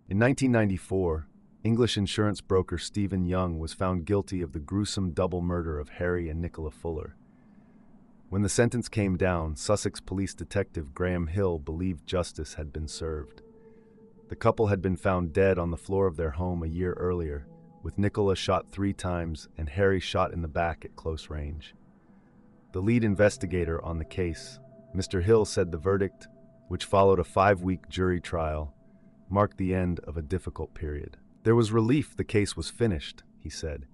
In 1994, English insurance broker Stephen Young was found guilty of the gruesome double murder of Harry and Nicola Fuller. When the sentence came down, Sussex police detective Graham Hill believed justice had been served. The couple had been found dead on the floor of their home a year earlier, with Nicola shot 3 times and Harry shot in the back at close range. The lead investigator on the case, Mr. Hill, said the verdict, which followed a 5-week jury trial, marked the end of a difficult period. There was relief the case was finished, he said.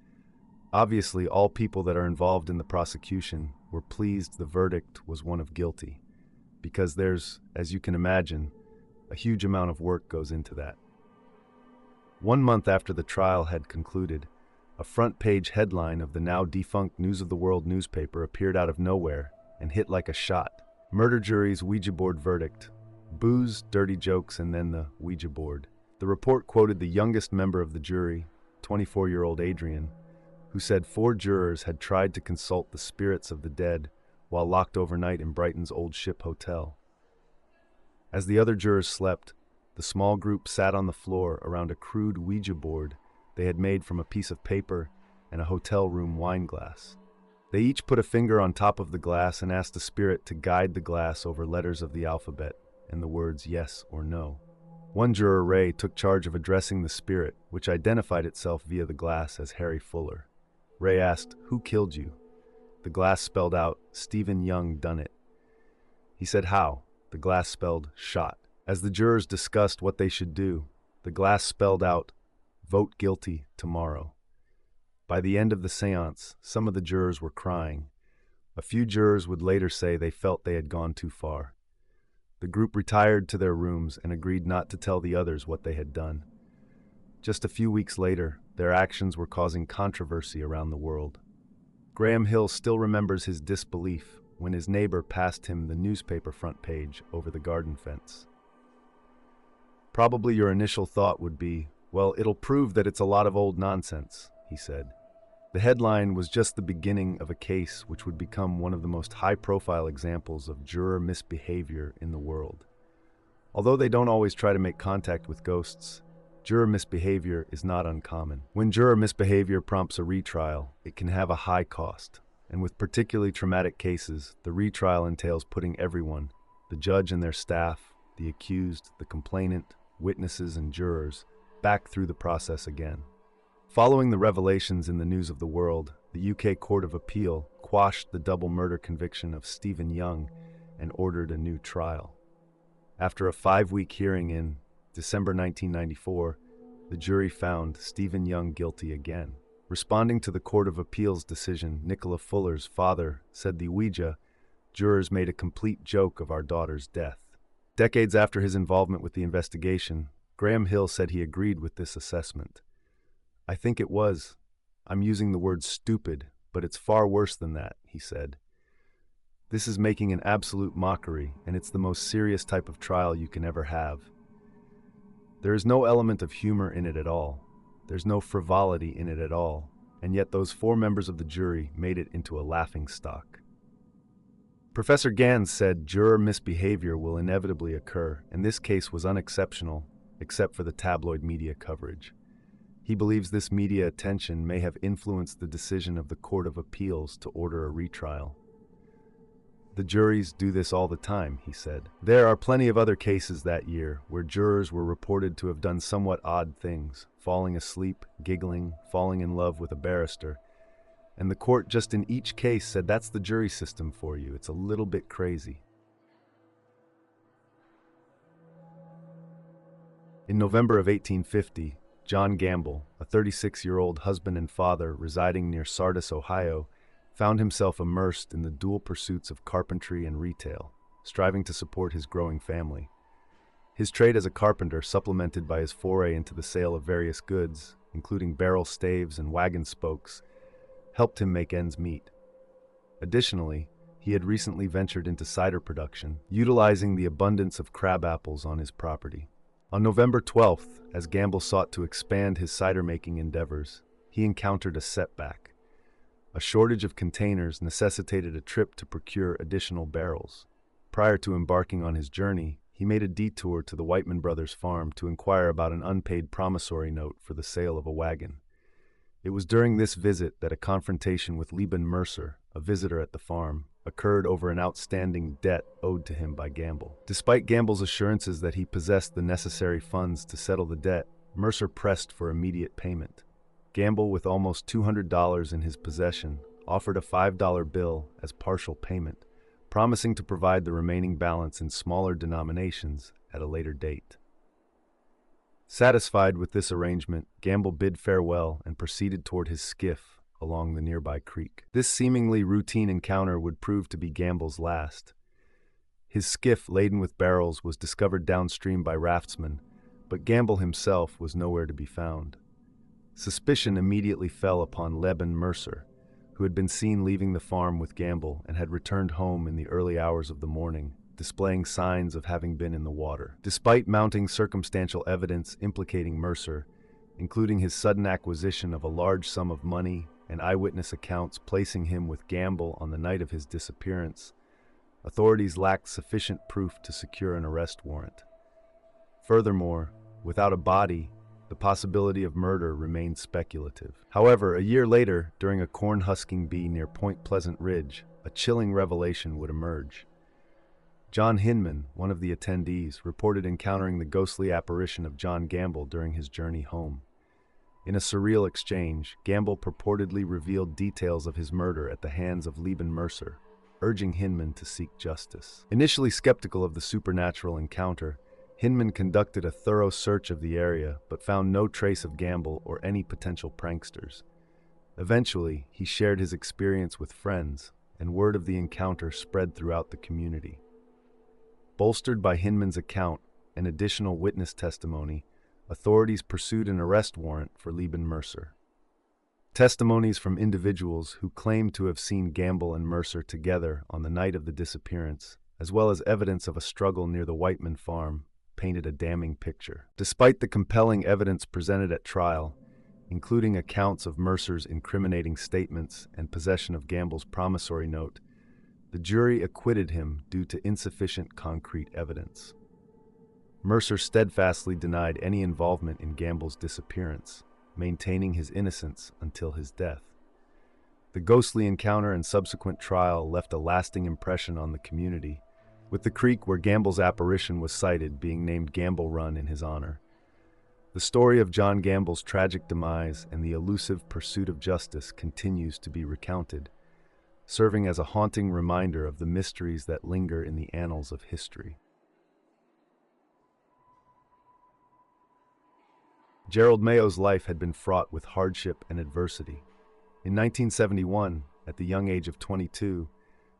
Obviously, all people that are involved in the prosecution were pleased the verdict was one of guilty, because there's, as you can imagine, a huge amount of work goes into that. 1 month after the trial had concluded, a front-page headline of the now-defunct News of the World newspaper appeared out of nowhere and hit like a shot. Murder jury's Ouija board verdict. Booze, dirty jokes, and then the Ouija board. The report quoted the youngest member of the jury, 24-year-old Adrian, who said 4 jurors had tried to consult the spirits of the dead while locked overnight in Brighton's Old Ship Hotel. As the other jurors slept, the small group sat on the floor around a crude Ouija board they had made from a piece of paper and a hotel room wine glass. They each put a finger on top of the glass and asked the spirit to guide the glass over letters of the alphabet and the words yes or no. One juror, Ray, took charge of addressing the spirit, which identified itself via the glass as Harry Fuller. Ray asked, "Who killed you?" The glass spelled out, "Stephen Young done it." He said, "How?" The glass spelled, "Shot." As the jurors discussed what they should do, the glass spelled out, "Vote guilty tomorrow." By the end of the seance, some of the jurors were crying. A few jurors would later say they felt they had gone too far. The group retired to their rooms and agreed not to tell the others what they had done. Just a few weeks later, their actions were causing controversy around the world. Graham Hill still remembers his disbelief when his neighbor passed him the newspaper front page over the garden fence. Probably your initial thought would be, "Well, it'll prove that it's a lot of old nonsense," he said. The headline was just the beginning of a case which would become one of the most high-profile examples of juror misbehavior in the world. Although they don't always try to make contact with ghosts, juror misbehavior is not uncommon. When juror misbehavior prompts a retrial, it can have a high cost, and with particularly traumatic cases, the retrial entails putting everyone, the judge and their staff, the accused, the complainant, witnesses, and jurors, back through the process again. Following the revelations in the News of the World, the UK Court of Appeal quashed the double murder conviction of Stephen Young and ordered a new trial. After a 5-week hearing in December 1994, the jury found Stephen Young guilty again. Responding to the Court of Appeal's decision, Nicola Fuller's father said the Ouija jurors made a complete joke of our daughter's death. Decades after his involvement with the investigation, Graham Hill said he agreed with this assessment. "I think it was. I'm using the word stupid, but it's far worse than that," he said. "This is making an absolute mockery, and it's the most serious type of trial you can ever have. There is no element of humor in it at all. There's no frivolity in it at all, and yet those 4 members of the jury made it into a laughingstock." Professor Gans said juror misbehavior will inevitably occur, and this case was unexceptional, except for the tabloid media coverage. He believes this media attention may have influenced the decision of the Court of Appeals to order a retrial. "The juries do this all the time," he said. "There are plenty of other cases that year where jurors were reported to have done somewhat odd things, falling asleep, giggling, falling in love with a barrister. And the court just in each case said that's the jury system for you. It's a little bit crazy." In November of 1850, John Gamble, a 36-year-old husband and father residing near Sardis, Ohio, found himself immersed in the dual pursuits of carpentry and retail, striving to support his growing family. His trade as a carpenter, supplemented by his foray into the sale of various goods, including barrel staves and wagon spokes, helped him make ends meet. Additionally, he had recently ventured into cider production, utilizing the abundance of crab apples on his property. On November 12th, as Gamble sought to expand his cider-making endeavors, he encountered a setback. A shortage of containers necessitated a trip to procure additional barrels. Prior to embarking on his journey, he made a detour to the Whiteman brothers' farm to inquire about an unpaid promissory note for the sale of a wagon. It was during this visit that a confrontation with Leban Mercer, a visitor at the farm, occurred over an outstanding debt owed to him by Gamble. Despite Gamble's assurances that he possessed the necessary funds to settle the debt, Mercer pressed for immediate payment. Gamble, with almost $200 in his possession, offered a $5 bill as partial payment, promising to provide the remaining balance in smaller denominations at a later date. Satisfied with this arrangement, Gamble bid farewell and proceeded toward his skiff along the nearby creek. This seemingly routine encounter would prove to be Gamble's last. His skiff, laden with barrels, was discovered downstream by raftsmen, but Gamble himself was nowhere to be found. Suspicion immediately fell upon Leban Mercer, who had been seen leaving the farm with Gamble and had returned home in the early hours of the morning, displaying signs of having been in the water. Despite mounting circumstantial evidence implicating Mercer, including his sudden acquisition of a large sum of money and eyewitness accounts placing him with Gamble on the night of his disappearance, authorities lacked sufficient proof to secure an arrest warrant. Furthermore, without a body, the possibility of murder remained speculative. However, a year later, during a corn husking bee near Point Pleasant Ridge, a chilling revelation would emerge. John Hinman, one of the attendees, reported encountering the ghostly apparition of John Gamble during his journey home. In a surreal exchange, Gamble purportedly revealed details of his murder at the hands of Leban Mercer, urging Hinman to seek justice. Initially skeptical of the supernatural encounter, Hinman conducted a thorough search of the area but found no trace of Gamble or any potential pranksters. Eventually, he shared his experience with friends, and word of the encounter spread throughout the community. Bolstered by Hinman's account and additional witness testimony, authorities pursued an arrest warrant for Leban Mercer. Testimonies from individuals who claimed to have seen Gamble and Mercer together on the night of the disappearance, as well as evidence of a struggle near the Whiteman farm, painted a damning picture. Despite the compelling evidence presented at trial, including accounts of Mercer's incriminating statements and possession of Gamble's promissory note, the jury acquitted him due to insufficient concrete evidence. Mercer steadfastly denied any involvement in Gamble's disappearance, maintaining his innocence until his death. The ghostly encounter and subsequent trial left a lasting impression on the community, with the creek where Gamble's apparition was sighted being named Gamble Run in his honor. The story of John Gamble's tragic demise and the elusive pursuit of justice continues to be recounted, serving as a haunting reminder of the mysteries that linger in the annals of history. Gerald Mayo's life had been fraught with hardship and adversity. In 1971, at the young age of 22,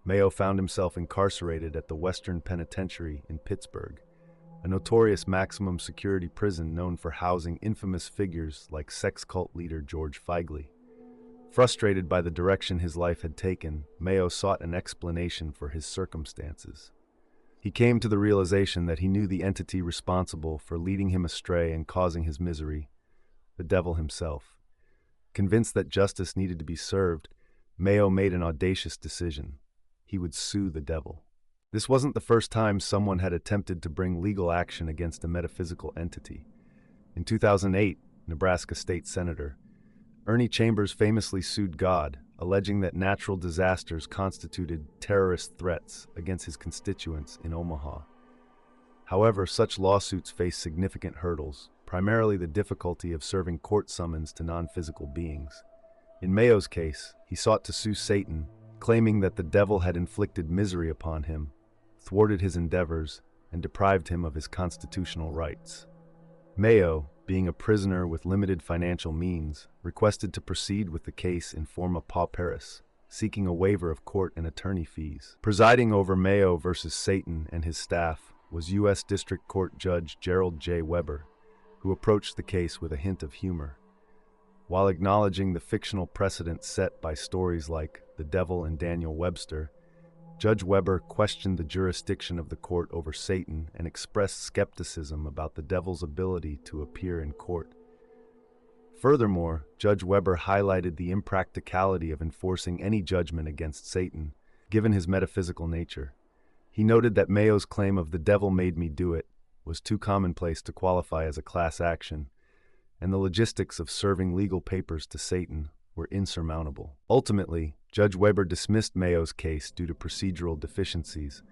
Mayo found himself incarcerated at the Western Penitentiary in Pittsburgh, a notorious maximum security prison known for housing infamous figures like sex cult leader George Feigley. Frustrated by the direction his life had taken, Mayo sought an explanation for his circumstances. He came to the realization that he knew the entity responsible for leading him astray and causing his misery, the devil himself. Convinced that justice needed to be served, Mayo made an audacious decision. He would sue the devil. This wasn't the first time someone had attempted to bring legal action against a metaphysical entity. In 2008, Nebraska State Senator Ernie Chambers famously sued God, alleging that natural disasters constituted terrorist threats against his constituents in Omaha. However, such lawsuits face significant hurdles, primarily the difficulty of serving court summons to non-physical beings. In Mayo's case, he sought to sue Satan, claiming that the devil had inflicted misery upon him, thwarted his endeavors, and deprived him of his constitutional rights. Mayo, being a prisoner with limited financial means, requested to proceed with the case in forma pauperis, seeking a waiver of court and attorney fees. Presiding over Mayo versus Satan and his staff was U.S. District Court Judge Gerald J. Weber, who approached the case with a hint of humor. While acknowledging the fictional precedent set by stories like The Devil and Daniel Webster, Judge Weber questioned the jurisdiction of the court over Satan and expressed skepticism about the devil's ability to appear in court. Furthermore, Judge Weber highlighted the impracticality of enforcing any judgment against Satan, given his metaphysical nature. He noted that Mayo's claim of "the devil made me do it" was too commonplace to qualify as a class action, and the logistics of serving legal papers to Satan were insurmountable. Ultimately, Judge Weber dismissed Mayo's case due to procedural deficiencies,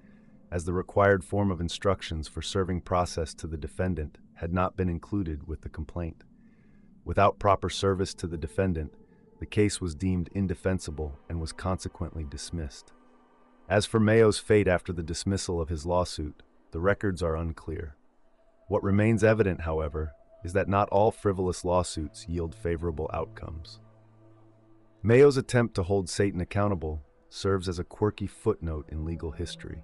as the required form of instructions for serving process to the defendant had not been included with the complaint. Without proper service to the defendant, the case was deemed indefensible and was consequently dismissed. As for Mayo's fate after the dismissal of his lawsuit, the records are unclear. What remains evident, however, is that not all frivolous lawsuits yield favorable outcomes. Mayo's attempt to hold Satan accountable serves as a quirky footnote in legal history,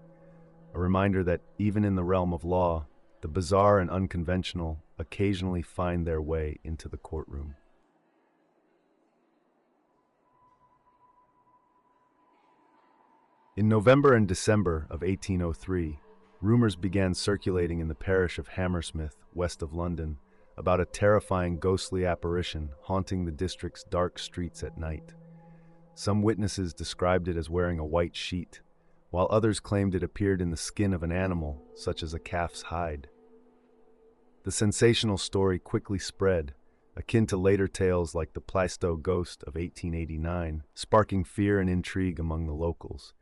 a reminder that even in the realm of law, the bizarre and unconventional occasionally find their way into the courtroom. In November and December of 1803, rumors began circulating in the parish of Hammersmith, west of London, about a terrifying ghostly apparition haunting the district's dark streets at night. Some witnesses described it as wearing a white sheet, while others claimed it appeared in the skin of an animal, such as a calf's hide. The sensational story quickly spread, akin to later tales like the Plaistow Ghost of 1889, sparking fear and intrigue among the locals.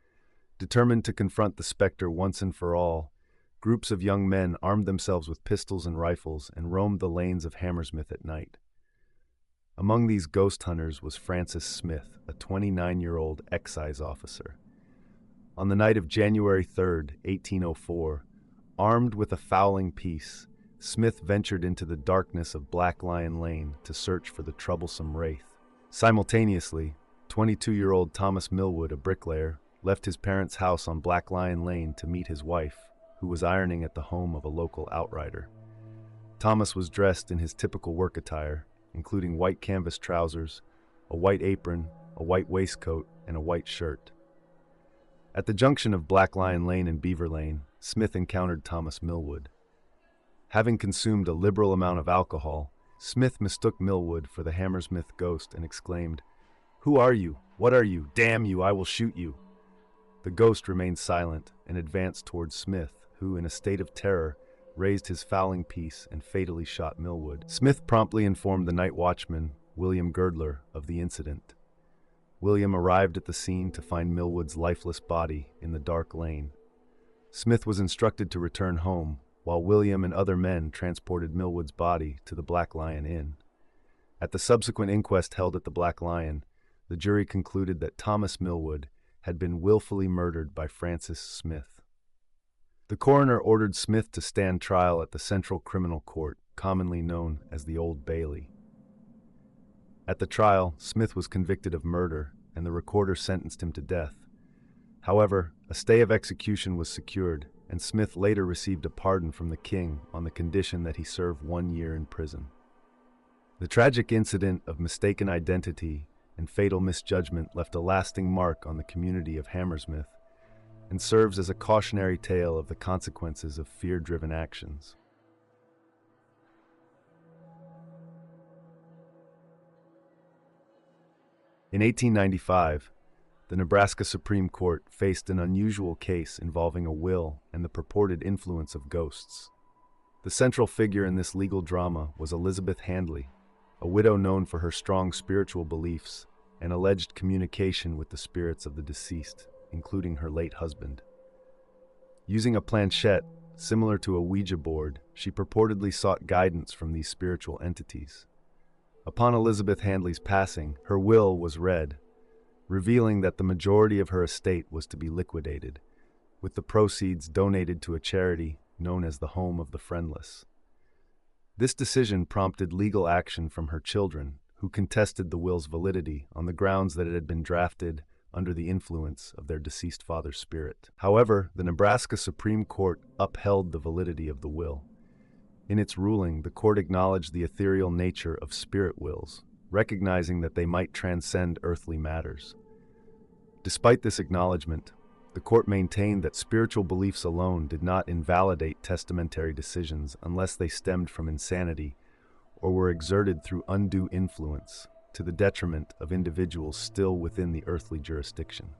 Determined to confront the specter once and for all, groups of young men armed themselves with pistols and rifles and roamed the lanes of Hammersmith at night. Among these ghost hunters was Francis Smith, a 29-year-old excise officer. On the night of January 3, 1804, armed with a fowling piece, Smith ventured into the darkness of Black Lion Lane to search for the troublesome wraith. Simultaneously, 22-year-old Thomas Millwood, a bricklayer, left his parents' house on Black Lion Lane to meet his wife, who was ironing at the home of a local outrider. Thomas was dressed in his typical work attire, including white canvas trousers, a white apron, a white waistcoat, and a white shirt. At the junction of Black Lion Lane and Beaver Lane, Smith encountered Thomas Millwood. Having consumed a liberal amount of alcohol, Smith mistook Millwood for the Hammersmith ghost and exclaimed, "Who are you? What are you? Damn you, I will shoot you." The ghost remained silent and advanced towards Smith, who, in a state of terror, raised his fowling piece and fatally shot Millwood. Smith promptly informed the night watchman, William Girdler, of the incident. William arrived at the scene to find Millwood's lifeless body in the dark lane. Smith was instructed to return home, while William and other men transported Millwood's body to the Black Lion Inn. At the subsequent inquest held at the Black Lion, the jury concluded that Thomas Millwood had been willfully murdered by Francis Smith. The coroner ordered Smith to stand trial at the Central Criminal Court, commonly known as the Old Bailey. At the trial, Smith was convicted of murder, and the recorder sentenced him to death. However, a stay of execution was secured, and Smith later received a pardon from the king on the condition that he serve 1 year in prison. The tragic incident of mistaken identity and fatal misjudgment left a lasting mark on the community of Hammersmith and serves as a cautionary tale of the consequences of fear-driven actions. In 1895, the Nebraska Supreme Court faced an unusual case involving a will and the purported influence of ghosts. The central figure in this legal drama was Elizabeth Handley, a widow known for her strong spiritual beliefs and alleged communication with the spirits of the deceased, including her late husband. Using a planchette, similar to a Ouija board, she purportedly sought guidance from these spiritual entities. Upon Elizabeth Handley's passing, her will was read, revealing that the majority of her estate was to be liquidated, with the proceeds donated to a charity known as the Home of the Friendless. This decision prompted legal action from her children, who contested the will's validity on the grounds that it had been drafted under the influence of their deceased father's spirit. However, the Nebraska Supreme Court upheld the validity of the will. In its ruling, the court acknowledged the ethereal nature of spirit wills, recognizing that they might transcend earthly matters. Despite this acknowledgement, the court maintained that spiritual beliefs alone did not invalidate testamentary decisions unless they stemmed from insanity or were exerted through undue influence, to the detriment of individuals still within the earthly jurisdiction.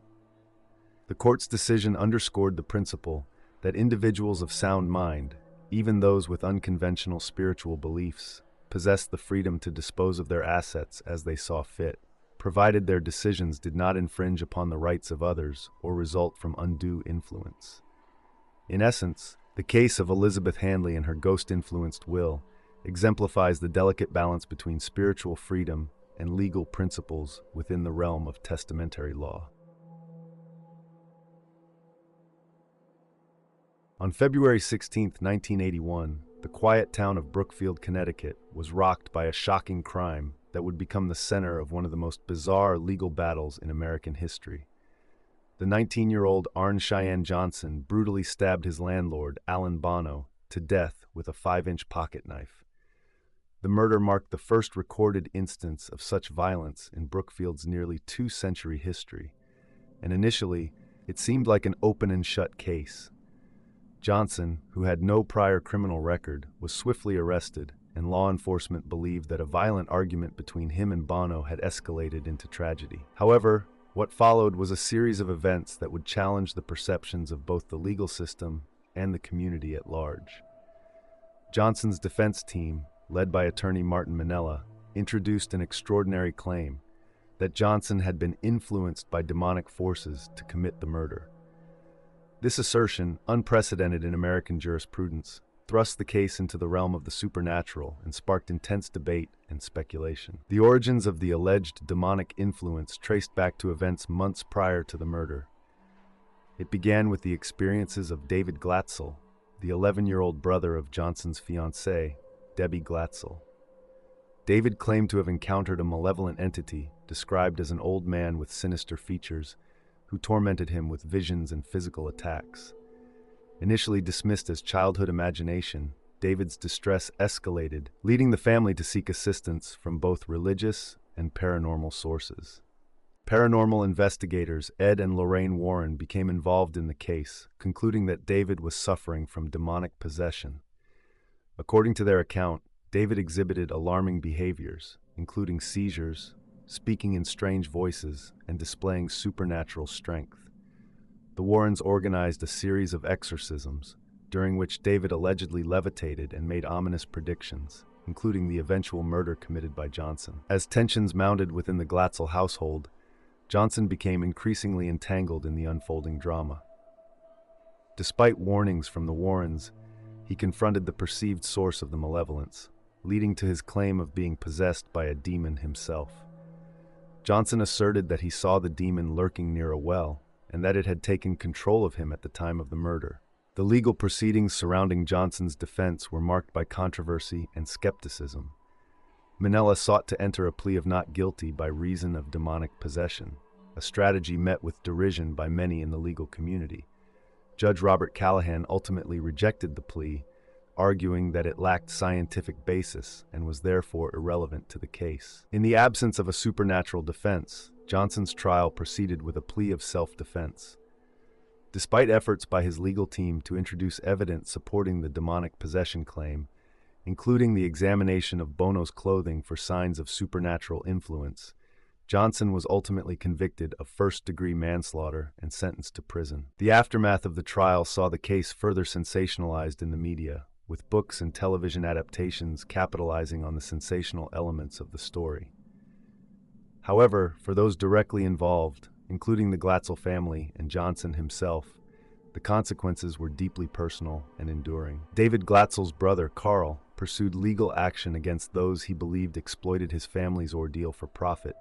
The court's decision underscored the principle that individuals of sound mind, even those with unconventional spiritual beliefs, possessed the freedom to dispose of their assets as they saw fit, provided their decisions did not infringe upon the rights of others or result from undue influence. In essence, the case of Elizabeth Handley and her ghost-influenced will exemplifies the delicate balance between spiritual freedom and legal principles within the realm of testamentary law. On February 16, 1981, the quiet town of Brookfield, Connecticut, was rocked by a shocking crime that would become the center of one of the most bizarre legal battles in American history. The 19-year-old Arne Cheyenne Johnson brutally stabbed his landlord, Alan Bono, to death with a 5-inch pocket knife. The murder marked the first recorded instance of such violence in Brookfield's nearly 2-century history, and initially, it seemed like an open and shut case. Johnson, who had no prior criminal record, was swiftly arrested, and law enforcement believed that a violent argument between him and Bono had escalated into tragedy. However, what followed was a series of events that would challenge the perceptions of both the legal system and the community at large. Johnson's defense team, led by attorney Martin Minnella, introduced an extraordinary claim that Johnson had been influenced by demonic forces to commit the murder. This assertion, unprecedented in American jurisprudence, thrust the case into the realm of the supernatural and sparked intense debate and speculation. The origins of the alleged demonic influence traced back to events months prior to the murder. It began with the experiences of David Glatzel, the 11-year-old brother of Johnson's fiancée, Debbie Glatzel. David claimed to have encountered a malevolent entity, described as an old man with sinister features, who tormented him with visions and physical attacks. Initially dismissed as childhood imagination, David's distress escalated, leading the family to seek assistance from both religious and paranormal sources. Paranormal investigators Ed and Lorraine Warren became involved in the case, concluding that David was suffering from demonic possession. According to their account, David exhibited alarming behaviors, including seizures, speaking in strange voices, and displaying supernatural strength. The Warrens organized a series of exorcisms, during which David allegedly levitated and made ominous predictions, including the eventual murder committed by Johnson. As tensions mounted within the Glatzel household, Johnson became increasingly entangled in the unfolding drama. Despite warnings from the Warrens, he confronted the perceived source of the malevolence, leading to his claim of being possessed by a demon himself. Johnson asserted that he saw the demon lurking near a well, and that it had taken control of him at the time of the murder. The legal proceedings surrounding Johnson's defense were marked by controversy and skepticism. Minnella sought to enter a plea of not guilty by reason of demonic possession, a strategy met with derision by many in the legal community. Judge Robert Callahan ultimately rejected the plea, arguing that it lacked scientific basis and was therefore irrelevant to the case. In the absence of a supernatural defense, Johnson's trial proceeded with a plea of self-defense. Despite efforts by his legal team to introduce evidence supporting the demonic possession claim, including the examination of Bono's clothing for signs of supernatural influence, Johnson was ultimately convicted of first-degree manslaughter and sentenced to prison. The aftermath of the trial saw the case further sensationalized in the media, with books and television adaptations capitalizing on the sensational elements of the story. However, for those directly involved, including the Glatzel family and Johnson himself, the consequences were deeply personal and enduring. David Glatzel's brother, Carl, pursued legal action against those he believed exploited his family's ordeal for profit,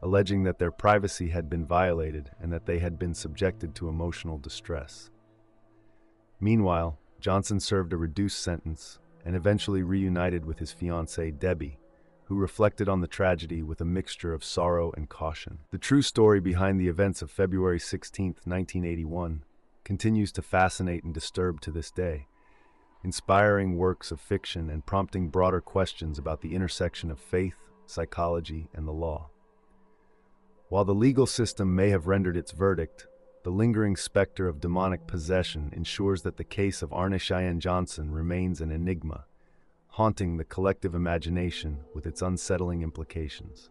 alleging that their privacy had been violated and that they had been subjected to emotional distress. Meanwhile, Johnson served a reduced sentence and eventually reunited with his fiancée, Debbie, who reflected on the tragedy with a mixture of sorrow and caution. The true story behind the events of February 16, 1981, continues to fascinate and disturb to this day, inspiring works of fiction and prompting broader questions about the intersection of faith, psychology, and the law. While the legal system may have rendered its verdict, the lingering specter of demonic possession ensures that the case of Arne Cheyenne Johnson remains an enigma, haunting the collective imagination with its unsettling implications.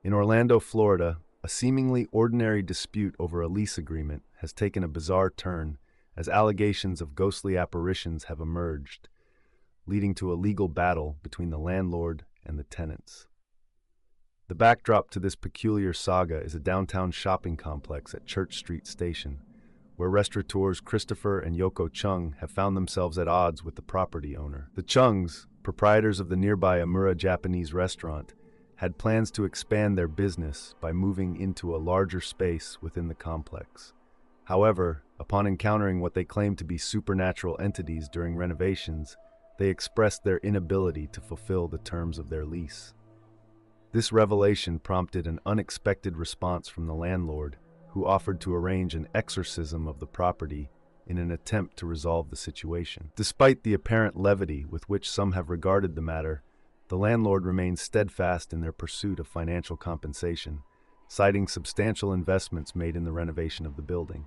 In Orlando, Florida, A seemingly ordinary dispute over a lease agreement has taken a bizarre turn as allegations of ghostly apparitions have emerged, leading to a legal battle between the landlord and the tenants. The backdrop to this peculiar saga is a downtown shopping complex at Church Street Station, where restaurateurs Christopher and Yoko Chung have found themselves at odds with the property owner. The Chungs, proprietors of the nearby Amura Japanese restaurant, had plans to expand their business by moving into a larger space within the complex. However, upon encountering what they claimed to be supernatural entities during renovations, they expressed their inability to fulfill the terms of their lease. This revelation prompted an unexpected response from the landlord, who offered to arrange an exorcism of the property in an attempt to resolve the situation. Despite the apparent levity with which some have regarded the matter, the landlord remains steadfast in their pursuit of financial compensation, citing substantial investments made in the renovation of the building.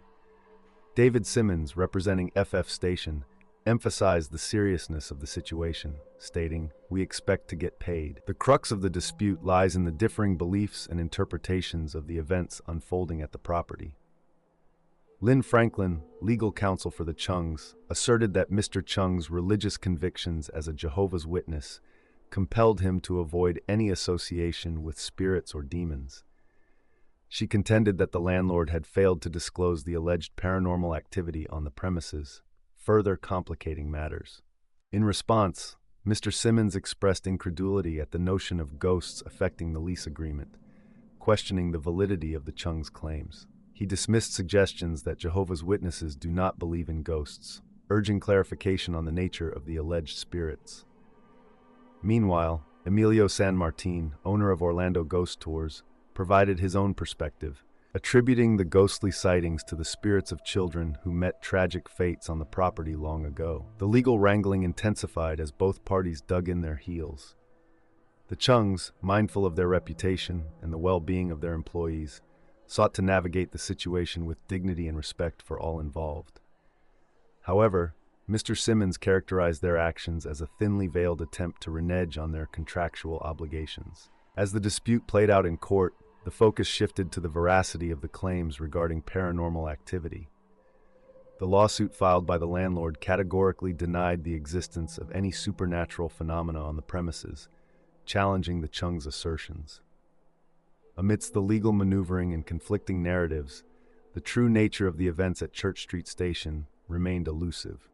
David Simmons, representing FF Station, emphasized the seriousness of the situation, stating, "We expect to get paid." The crux of the dispute lies in the differing beliefs and interpretations of the events unfolding at the property. Lynn Franklin, legal counsel for the Chungs, asserted that Mr. Chung's religious convictions as a Jehovah's Witness compelled him to avoid any association with spirits or demons. She contended that the landlord had failed to disclose the alleged paranormal activity on the premises, further complicating matters. In response, Mr. Simmons expressed incredulity at the notion of ghosts affecting the lease agreement, questioning the validity of the Chung's claims. He dismissed suggestions that Jehovah's Witnesses do not believe in ghosts, urging clarification on the nature of the alleged spirits. Meanwhile, Emilio San Martin, owner of Orlando Ghost Tours, provided his own perspective, attributing the ghostly sightings to the spirits of children who met tragic fates on the property long ago. The legal wrangling intensified as both parties dug in their heels. The Chungs, mindful of their reputation and the well-being of their employees, sought to navigate the situation with dignity and respect for all involved. However, Mr. Simmons characterized their actions as a thinly veiled attempt to renege on their contractual obligations. As the dispute played out in court, the focus shifted to the veracity of the claims regarding paranormal activity. The lawsuit filed by the landlord categorically denied the existence of any supernatural phenomena on the premises, challenging the Chung's assertions. Amidst the legal maneuvering and conflicting narratives, the true nature of the events at Church Street Station remained elusive.